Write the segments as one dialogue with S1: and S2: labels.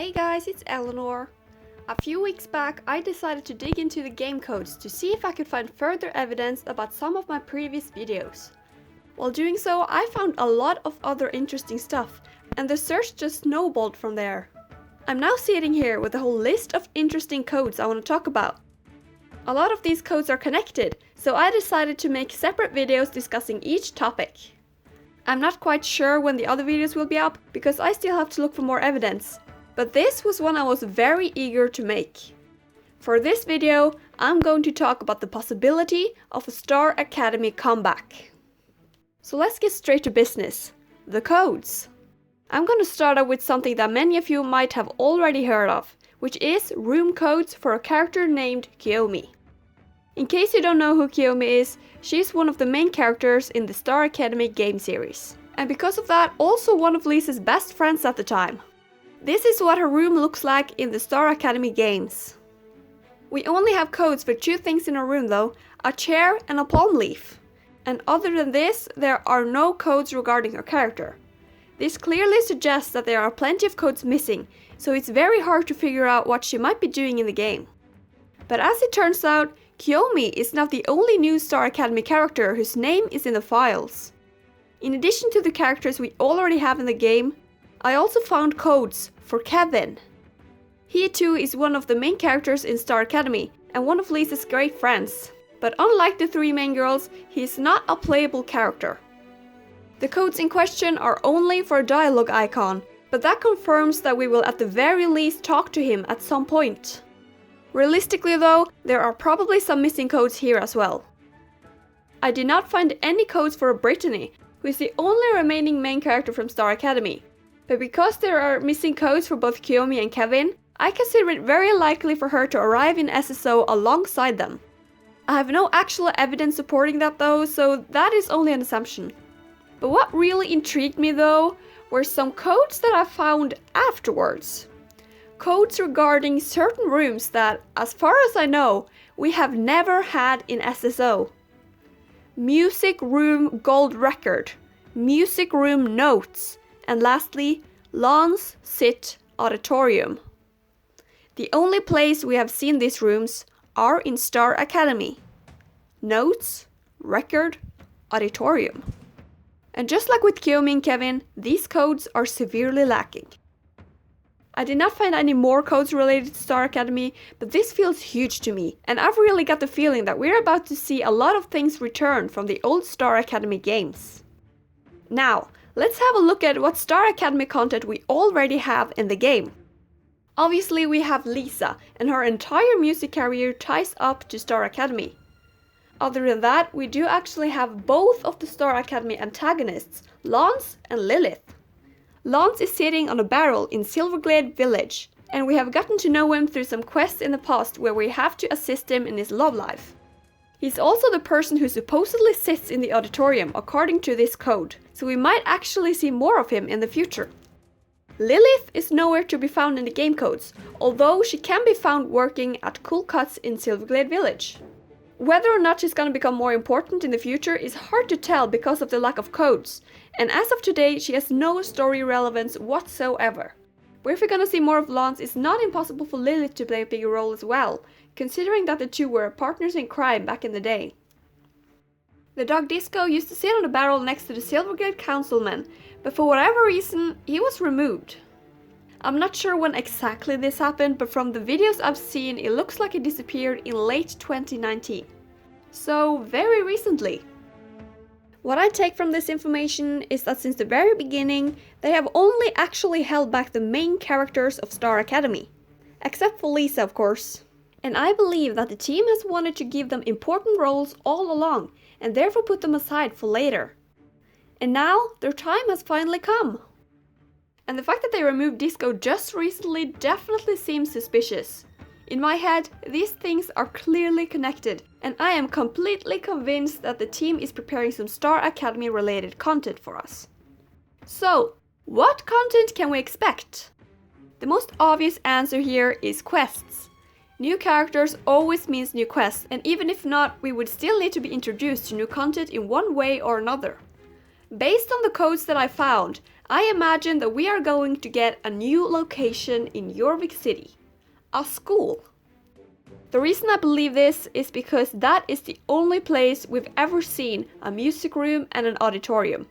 S1: Hey guys, it's Eleanor. A few weeks back, I decided to dig into the game codes to see if I could find further evidence about some of my previous videos. While doing so, I found a lot of other interesting stuff, and the search just snowballed from there. I'm now sitting here with a whole list of interesting codes I want to talk about. A lot of these codes are connected, so I decided to make separate videos discussing each topic. I'm not quite sure when the other videos will be up, because I still have to look for more evidence. But this was one I was very eager to make. For this video, I'm going to talk about the possibility of a Star Academy comeback. So let's get straight to business. The codes. I'm going to start out with something that many of you might have already heard of, which is room codes for a character named Kiyomi. In case you don't know who Kiyomi is, she's one of the main characters in the Star Academy game series. And because of that, also one of Lisa's best friends at the time. This is what her room looks like in the Star Academy games. We only have codes for two things in her room though, a chair and a palm leaf. And other than this, there are no codes regarding her character. This clearly suggests that there are plenty of codes missing, so it's very hard to figure out what she might be doing in the game. But as it turns out, Kiyomi is not the only new Star Academy character whose name is in the files. In addition to the characters we already have in the game, I also found codes for Kevin. He too is one of the main characters in Star Academy and one of Lisa's great friends. But unlike the three main girls, he is not a playable character. The codes in question are only for a dialogue icon, but that confirms that we will at the very least talk to him at some point. Realistically though, there are probably some missing codes here as well. I did not find any codes for Brittany, who is the only remaining main character from Star Academy. But because there are missing codes for both Kiyomi and Kevin, I consider it very likely for her to arrive in SSO alongside them. I have no actual evidence supporting that though, so that is only an assumption. But what really intrigued me though, were some codes that I found afterwards. Codes regarding certain rooms that, as far as I know, we have never had in SSO. Music room gold record, music room notes, and lastly, Lawns Sit Auditorium. The only place we have seen these rooms are in Star Academy. Notes, record, auditorium. And just like with Kiyomi and Kevin, these codes are severely lacking. I did not find any more codes related to Star Academy, but this feels huge to me, and I've really got the feeling that we're about to see a lot of things return from the old Star Academy games. Now, let's have a look at what Star Academy content we already have in the game. Obviously we have Lisa, and her entire music career ties up to Star Academy. Other than that, we do actually have both of the Star Academy antagonists, Lance and Lilith. Lance is sitting on a barrel in Silverglade Village, and we have gotten to know him through some quests in the past where we have to assist him in his love life. He's also the person who supposedly sits in the auditorium according to this code, so we might actually see more of him in the future. Lilith is nowhere to be found in the game codes, although she can be found working at Cool Cuts in Silverglade Village. Whether or not she's gonna become more important in the future is hard to tell because of the lack of codes, and as of today she has no story relevance whatsoever. But if we're gonna see more of Lance, it's not impossible for Lilith to play a bigger role as well, considering that the two were partners in crime back in the day. The dog Disco used to sit on a barrel next to the Silverglade councilman, but for whatever reason, he was removed. I'm not sure when exactly this happened, but from the videos I've seen, it looks like it disappeared in late 2019. So, very recently. What I take from this information is that since the very beginning, they have only actually held back the main characters of Star Academy. Except for Lisa, of course. And I believe that the team has wanted to give them important roles all along, and therefore put them aside for later. And now, their time has finally come. And the fact that they removed Disco just recently definitely seems suspicious. In my head, these things are clearly connected, and I am completely convinced that the team is preparing some Star Academy related content for us. So, what content can we expect? The most obvious answer here is quests. New characters always means new quests, and even if not, we would still need to be introduced to new content in one way or another. Based on the codes that I found, I imagine that we are going to get a new location in Jorvik City. A school. The reason I believe this is because that is the only place we've ever seen a music room and an auditorium.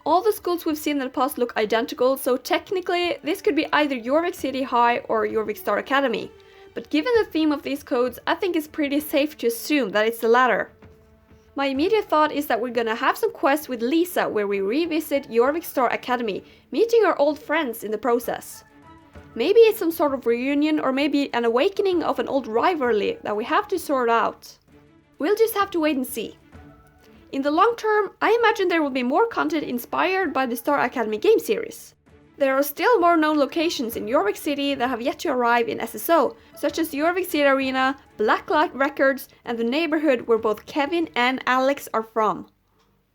S1: All the schools we've seen in the past look identical, so technically this could be either Jorvik City High or Jorvik Star Academy. But given the theme of these codes, I think it's pretty safe to assume that it's the latter. My immediate thought is that we're gonna have some quests with Lisa where we revisit Jorvik Star Academy, meeting our old friends in the process. Maybe it's some sort of reunion or maybe an awakening of an old rivalry that we have to sort out. We'll just have to wait and see. In the long term, I imagine there will be more content inspired by the Star Academy game series. There are still more known locations in Jorvik City that have yet to arrive in SSO, such as Jorvik City Arena, Blacklight Records, and the neighborhood where both Kevin and Alex are from.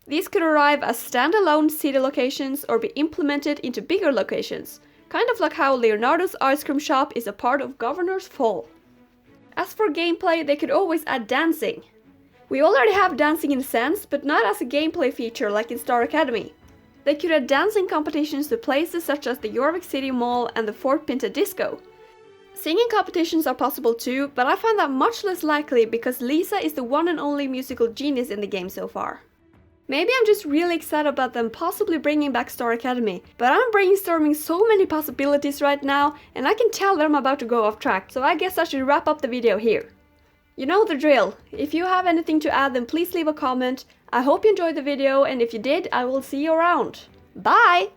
S1: These could arrive as standalone city locations or be implemented into bigger locations, kind of like how Leonardo's ice cream shop is a part of Governor's Fall. As for gameplay, they could always add dancing. We already have dancing in a sense, but not as a gameplay feature like in Star Academy. They could add dancing competitions to places such as the Jorvik City Mall and the Fort Pinta Disco. Singing competitions are possible too, but I find that much less likely because Lisa is the one and only musical genius in the game so far. Maybe I'm just really excited about them possibly bringing back Star Academy, but I'm brainstorming so many possibilities right now and I can tell that I'm about to go off track, so I guess I should wrap up the video here. You know the drill. If you have anything to add, then please leave a comment. I hope you enjoyed the video, and if you did, I will see you around. Bye!